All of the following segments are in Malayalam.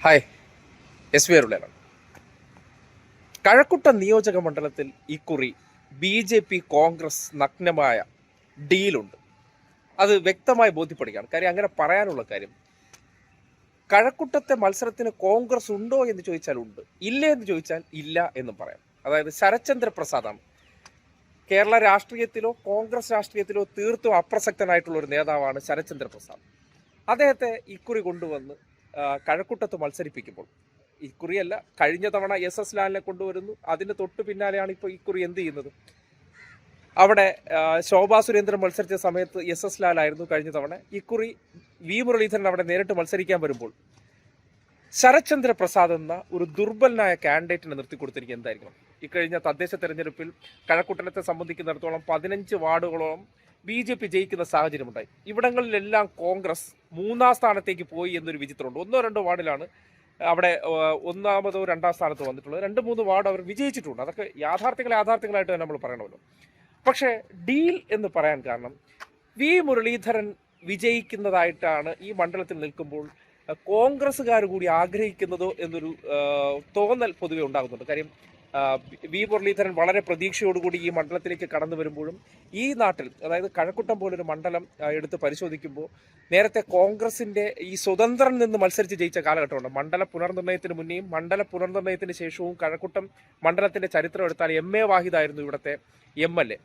ഹായ്, എസ് വി അരുളേലാണ്. കഴക്കൂട്ടം നിയോജക മണ്ഡലത്തിൽ ഇക്കുറി BJP കോൺഗ്രസ് നഗ്നമായ ഡീലുണ്ട്. അത് വ്യക്തമായി ബോധ്യപ്പെടുകയാണ്. കാര്യം അങ്ങനെ പറയാനുള്ള കാര്യം, കഴക്കൂട്ടത്തെ മത്സരത്തിന് കോൺഗ്രസ് ഉണ്ടോ എന്ന് ചോദിച്ചാൽ ഉണ്ട്, ഇല്ല എന്ന് ചോദിച്ചാൽ ഇല്ല എന്നും പറയാം. അതായത് ശരത്ചന്ദ്ര പ്രസാദാണ് കേരള രാഷ്ട്രീയത്തിലോ കോൺഗ്രസ് രാഷ്ട്രീയത്തിലോ തീർത്തും അപ്രസക്തനായിട്ടുള്ള ഒരു നേതാവാണ് ശരത്ചന്ദ്ര പ്രസാദ്. അദ്ദേഹത്തെ ഇക്കുറി കൊണ്ടുവന്ന് കഴക്കൂട്ടത്ത് മത്സരിപ്പിക്കുമ്പോൾ, ഇക്കുറിയല്ല കഴിഞ്ഞ തവണ SS ലാലിനെ കൊണ്ടുവരുന്നു, അതിന് തൊട്ട് പിന്നാലെയാണ് ഇപ്പോൾ ഇക്കുറി എന്ത് ചെയ്യുന്നത്. അവിടെ ശോഭാ സുരേന്ദ്രൻ മത്സരിച്ച സമയത്ത് SS ലാലായിരുന്നു കഴിഞ്ഞ തവണ. ഇക്കുറി V മുരളീധരൻ അവിടെ നേരിട്ട് മത്സരിക്കാൻ വരുമ്പോൾ ശരത്ചന്ദ്ര പ്രസാദ് എന്ന ഒരു ദുർബലനായ കാൻഡിഡേറ്റിനെ നിർത്തിക്കൊടുത്തിരിക്കുക എന്തായിരിക്കണം. ഇക്കഴിഞ്ഞ തദ്ദേശ തെരഞ്ഞെടുപ്പിൽ കഴക്കൂട്ടത്തെ സംബന്ധിക്കുന്നിടത്തോളം 15 വാർഡുകളോളം BJP ജയിക്കുന്ന സാഹചര്യമുണ്ടായി. ഇവിടങ്ങളിലെല്ലാം കോൺഗ്രസ് 3ാം സ്ഥാനത്തേക്ക് പോയി എന്നൊരു വിചിത്രമുണ്ട്. 1-2 വാർഡിലാണ് അവിടെ 1ാമതോ 2ാം സ്ഥാനത്തോ വന്നിട്ടുള്ളത്. 2-3 വാർഡ് അവർ വിജയിച്ചിട്ടുണ്ട്. അതൊക്കെ യാഥാർത്ഥ്യങ്ങളായിട്ട് തന്നെ നമ്മൾ പറയണമല്ലോ. പക്ഷേ ഡീൽ എന്ന് പറയാൻ കാരണം, V മുരളീധരൻ വിജയിക്കുന്നതായിട്ടാണ് ഈ മണ്ഡലത്തിൽ നിൽക്കുമ്പോൾ കോൺഗ്രസ്സുകാർ കൂടി ആഗ്രഹിക്കുന്നതോ എന്നൊരു തോന്നൽ പൊതുവെ ഉണ്ടാകുന്നുണ്ട്. കാര്യം V മുരളീധരൻ വളരെ പ്രതീക്ഷയോടുകൂടി ഈ മണ്ഡലത്തിലേക്ക് കടന്നു വരുമ്പോഴും ഈ നാട്ടിൽ, അതായത് കഴക്കൂട്ടം പോലൊരു മണ്ഡലം എടുത്ത് പരിശോധിക്കുമ്പോൾ, നേരത്തെ കോൺഗ്രസിന്റെ ഈ സ്വതന്ത്രൻ നിന്ന് മത്സരിച്ച് ജയിച്ച കാലഘട്ടമുണ്ട്. മണ്ഡല പുനർനിർണയത്തിന് മുന്നേയും മണ്ഡല പുനർനിർണയത്തിന് ശേഷവും കഴക്കൂട്ടം മണ്ഡലത്തിന്റെ ചരിത്രം എടുത്താൽ MA വാഹിദായിരുന്നു ഇവിടുത്തെ MLA.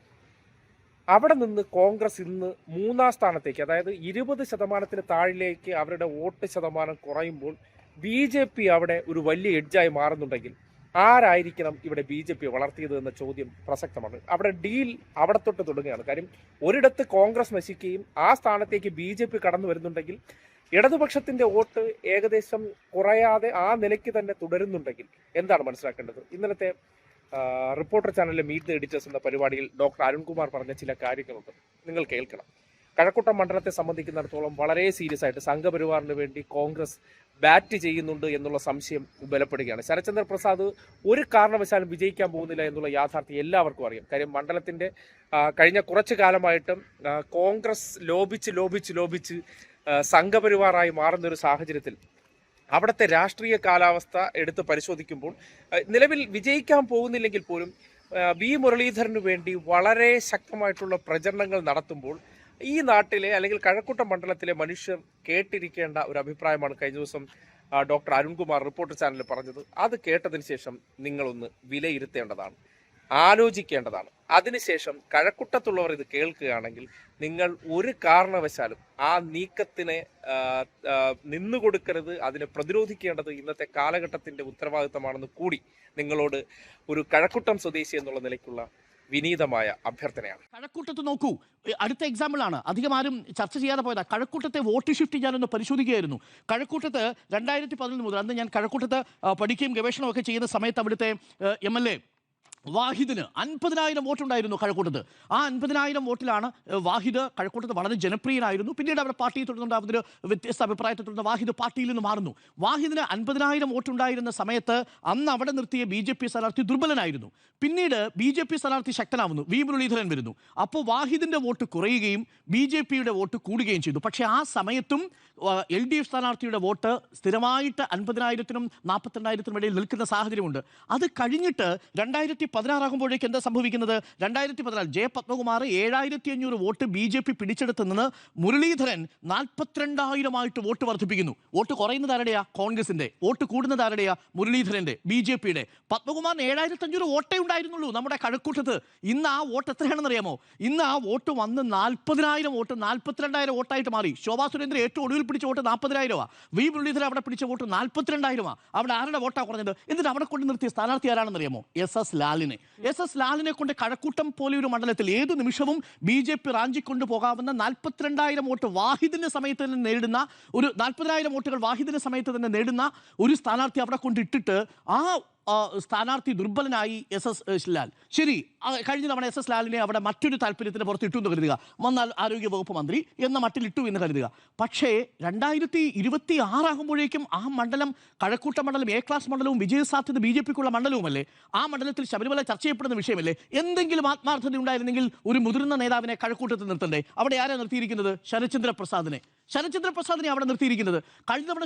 അവിടെ നിന്ന് കോൺഗ്രസ് ഇന്ന് 3ാം സ്ഥാനത്തേക്ക്, അതായത് 20% താഴിലേക്ക് അവരുടെ വോട്ട് ശതമാനം കുറയുമ്പോൾ BJP അവിടെ ഒരു വലിയ എഡ്ജായി മാറുന്നുണ്ടെങ്കിൽ ആരായിരിക്കണം ഇവിടെ BJP വളർത്തിയത് എന്ന ചോദ്യം പ്രസക്തമാണ്. അവിടെ ഡീൽ അവിടെ തൊട്ട് തുടങ്ങുകയാണ്. കാര്യം ഒരിടത്ത് കോൺഗ്രസ് നശിക്കുകയും ആ സ്ഥാനത്തേക്ക് BJP കടന്നു വരുന്നുണ്ടെങ്കിൽ, ഇടതുപക്ഷത്തിന്റെ വോട്ട് ഏകദേശം കുറയാതെ ആ നിലയ്ക്ക് തന്നെ തുടരുന്നുണ്ടെങ്കിൽ എന്താണ് മനസ്സിലാക്കേണ്ടത്? ഇന്നലത്തെ റിപ്പോർട്ടർ ചാനലിലെ മീറ്റ് ദ എഡിറ്റേഴ്സ് എന്ന പരിപാടിയിൽ ഡോക്ടർ അരുൺകുമാർ പറഞ്ഞ ചില കാര്യങ്ങളുണ്ട്, നിങ്ങൾ കേൾക്കണം. കഴക്കൂട്ടം മണ്ഡലത്തെ സംബന്ധിക്കുന്നിടത്തോളം വളരെ സീരിയസ് ആയിട്ട് സംഘപരിവാറിന് വേണ്ടി കോൺഗ്രസ് ബാറ്റ് ചെയ്യുന്നുണ്ട് എന്നുള്ള സംശയം ബലപ്പെടുകയാണ്. ശരത്ചന്ദ്ര പ്രസാദ് ഒരു കാരണവശാലും വിജയിക്കാൻ പോകുന്നില്ല എന്നുള്ള യാഥാർത്ഥ്യം എല്ലാവർക്കും അറിയാം. കാര്യം മണ്ഡലത്തിന്റെ കഴിഞ്ഞ കുറച്ചു കാലമായിട്ടും കോൺഗ്രസ് ലോപിച്ച് സംഘപരിവാറായി മാറുന്ന ഒരു സാഹചര്യത്തിൽ അവിടുത്തെ രാഷ്ട്രീയ കാലാവസ്ഥ എടുത്ത് പരിശോധിക്കുമ്പോൾ നിലവിൽ വിജയിക്കാൻ പോകുന്നില്ലെങ്കിൽ പോലും V മുരളീധരന് വേണ്ടി വളരെ ശക്തമായിട്ടുള്ള പ്രചരണങ്ങൾ നടത്തുമ്പോൾ ഈ നാട്ടിലെ, അല്ലെങ്കിൽ കഴക്കൂട്ടം മണ്ഡലത്തിലെ മനുഷ്യർ കേട്ടിരിക്കേണ്ട ഒരു അഭിപ്രായമാണ് കഴിഞ്ഞ ദിവസം ഡോക്ടർ അരുൺകുമാർ റിപ്പോർട്ടർ ചാനലിൽ പറഞ്ഞത്. അത് കേട്ടതിന് ശേഷം നിങ്ങളൊന്ന് വിലയിരുത്തേണ്ടതാണ്, ആലോചിക്കേണ്ടതാണ്. അതിനുശേഷം കഴക്കൂട്ടത്തുള്ളവർ ഇത് കേൾക്കുകയാണെങ്കിൽ നിങ്ങൾ ഒരു കാരണവശാലും ആ നീക്കത്തിനെ നിന്നുകൊടുക്കരുത്. അതിനെ പ്രതിരോധിക്കേണ്ടത് ഇന്നത്തെ കാലഘട്ടത്തിന്റെ ഉത്തരവാദിത്തമാണെന്ന് കൂടി നിങ്ങളോട് ഒരു കഴക്കൂട്ടം സ്വദേശി എന്നുള്ള നിലയ്ക്കുള്ള വിനീതമായ അഭ്യർത്ഥനയാണ്. കഴക്കൂട്ടത്ത് നോക്കൂ, അടുത്ത എക്സാമ്പിൾ ആണ്, അധികം ആരും ചർച്ച ചെയ്യാതെ പോയതാ. കഴക്കൂട്ടത്തെ വോട്ട് ഷിഫ്റ്റ് ഞാനൊന്ന് പരിശോധിക്കുകയായിരുന്നു. കഴക്കൂട്ടത്ത് 2011 മുതൽ, അന്ന് ഞാൻ കഴക്കൂട്ടത്ത് പഠിക്കുകയും ഗവേഷണമൊക്കെ ചെയ്യുന്ന സമയത്ത് അവിടുത്തെ MLA വാഹിദിന് 50,000 വോട്ടുണ്ടായിരുന്നു കഴക്കൂട്ടത്ത്. ആ 50,000 വോട്ടിലാണ് വാഹിദ് കഴക്കൂട്ടത്ത് വളരെ ജനപ്രിയനായിരുന്നു. പിന്നീട് അവിടെ പാർട്ടിയെ തുടർന്നുണ്ടാകുന്നൊരു വ്യത്യസ്ത അഭിപ്രായത്തെ തുടർന്ന് വാഹിദ് പാർട്ടിയിൽ നിന്ന് മാറുന്നു. വാഹിദിന് 50,000 വോട്ടുണ്ടായിരുന്ന സമയത്ത് അന്ന് അവിടെ നിർത്തിയ BJP സ്ഥാനാർത്ഥി ദുർബലനായിരുന്നു. പിന്നീട് BJP സ്ഥാനാർത്ഥി ശക്തനാവുന്നു, V മുരളീധരൻ വരുന്നു. അപ്പോൾ വാഹിദിന്റെ വോട്ട് കുറയുകയും BJPയുടെ വോട്ട് കൂടുകയും ചെയ്തു. പക്ഷേ ആ സമയത്തും LDF സ്ഥാനാർത്ഥിയുടെ വോട്ട് സ്ഥിരമായിട്ട് 50,000-നും 42,000-നും ഇടയിൽ നിൽക്കുന്ന സാഹചര്യമുണ്ട്. അത് കഴിഞ്ഞിട്ട് 2016 ആകുമ്പോഴേക്ക് എന്താ സംഭവിക്കുന്നത്? 2014 J. പത്മകുമാർ 7,500 വോട്ട് BJP പിടിച്ചെടുത്ത് നിന്ന് മുരളീധരൻ 42,000 വോട്ട് വർദ്ധിപ്പിക്കുന്നു. വോട്ട് കുറയുന്നത് ആരുടെയാ? കോൺഗ്രസിന്റെ. വോട്ട് കൂടുന്നത് ആരുടെയാ? മുരളീധരന്റെ, BJPയുടെ. പത്മകുമാറിന് 7,500 വോട്ടേ ഉണ്ടായിരുന്നുള്ളൂ നമ്മുടെ കഴക്കൂട്ടത്ത്. ഇന്ന് ആ വോട്ട് എത്രയാണെന്ന് അറിയാമോ? ഇന്ന് ആ വോട്ട് വന്ന് 40,000 വോട്ട് 42,000 വോട്ടായിട്ട് മാറി. ശോഭാ സുരേന്ദ്രൻ ഏറ്റവും ഒടുവിൽ പിടിച്ച വോട്ട് 40,000. V മുരളീധരൻ അവിടെ പിടിച്ച വോട്ട് 42,000. അവിടെ ആരുടെ വോട്ടാണ് കുറഞ്ഞത്? എന്നിട്ട് അവിടെ കൊണ്ട് നിർത്തിയ സ്ഥാനാർത്ഥി ആരാണെന്ന് അറിയാമോ? SS ലാലിനെ കൊണ്ട് കഴക്കൂട്ടം പോലെ ഒരു മണ്ഡലത്തിൽ ഏത് നിമിഷവും BJP റാഞ്ചിക്കൊണ്ടു പോകാവുന്ന 42,000 വോട്ട് വാഹിദിന്റെ സമയത്ത് തന്നെ നേടുന്ന ഒരു 40,000 വോട്ടുകൾ വാഹിദിന്റെ സമയത്ത് തന്നെ നേടുന്ന ഒരു സ്ഥാനാർത്ഥി അവിടെ കൊണ്ടിട്ടിട്ട് ആ സ്ഥാനാർത്ഥി ദുർബലനായി SS ലാൽ. ശരി, കഴിഞ്ഞ തവണ SS ലാലിനെ അവിടെ മറ്റൊരു താല്പര്യത്തിന് പുറത്തിട്ടു എന്ന് കരുതുക, വന്നാൽ ആരോഗ്യ വകുപ്പ് മന്ത്രി എന്ന മട്ടിലിട്ടു എന്ന് കരുതുക. പക്ഷേ 2026 ആകുമ്പോഴേക്കും ആ മണ്ഡലം, കഴക്കൂട്ട മണ്ഡലം A ക്ലാസ് മണ്ഡലവും വിജയസാധ്യത BJPക്കുള്ള മണ്ഡലവുമല്ലേ? ആ മണ്ഡലത്തിൽ ശബരിമല ചർച്ച ചെയ്യപ്പെടുന്ന വിഷയമല്ലേ? എന്തെങ്കിലും ആത്മാർത്ഥത ഉണ്ടായിരുന്നെങ്കിൽ ഒരു മുതിർന്ന നേതാവിനെ കഴക്കൂട്ടത്ത് നിർത്തണ്ടേ? അവിടെ ആരാ നിർത്തിയിരിക്കുന്നത്? ശരത്ചന്ദ്ര പ്രസാദിനെ അവിടെ നിർത്തിയിരിക്കുന്നത്. കഴിഞ്ഞ തവണ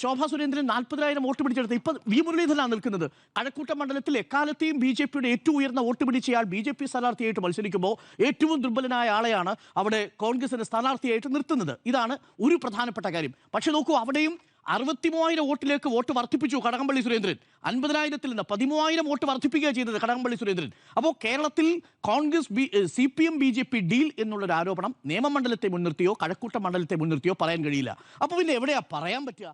ശോഭാ സുരേന്ദ്രൻ 40,000 വോട്ട് പിടിച്ചെടുത്ത് ഇപ്പൊ വി മുരളീധരനാണ് നിൽക്കുന്നത്. കഴക്കൂട്ട മണ്ഡലത്തിൽ എക്കാലത്തെയും BJPയുടെ ഏറ്റവും ഉയർന്ന വോട്ട് പിടിച്ചയാൾ BJP സ്ഥാനാർത്ഥിയായിട്ട് മത്സരിക്കുമ്പോൾ ഏറ്റവും ദുർബലനായ ആളെയാണ് അവിടെ കോൺഗ്രസിന്റെ സ്ഥാനാർത്ഥിയായിട്ട് നിർത്തുന്നത്. ഇതാണ് ഒരു പ്രധാനപ്പെട്ട കാര്യം. പക്ഷെ നോക്കൂ, അവിടെയും 63,000 വോട്ടിലേക്ക് വോട്ട് വർദ്ധിപ്പിച്ചു കടകംപള്ളി സുരേന്ദ്രൻ. 50,000-ൽ നിന്ന് 13,000 വോട്ട് വർദ്ധിപ്പിക്കുക ചെയ്തത് കടകംപള്ളി സുരേന്ദ്രൻ. അപ്പോൾ കേരളത്തിൽ കോൺഗ്രസ് CPM BJP ഡീൽ എന്നുള്ളൊരു ആരോപണം നിയമമണ്ഡലത്തെ മുൻനിർത്തിയോ കഴക്കൂട്ട മണ്ഡലത്തെ മുൻനിർത്തിയോ പറയാൻ കഴിയില്ല. അപ്പോൾ പിന്നെ എവിടെയാ പറയാൻ പറ്റുക?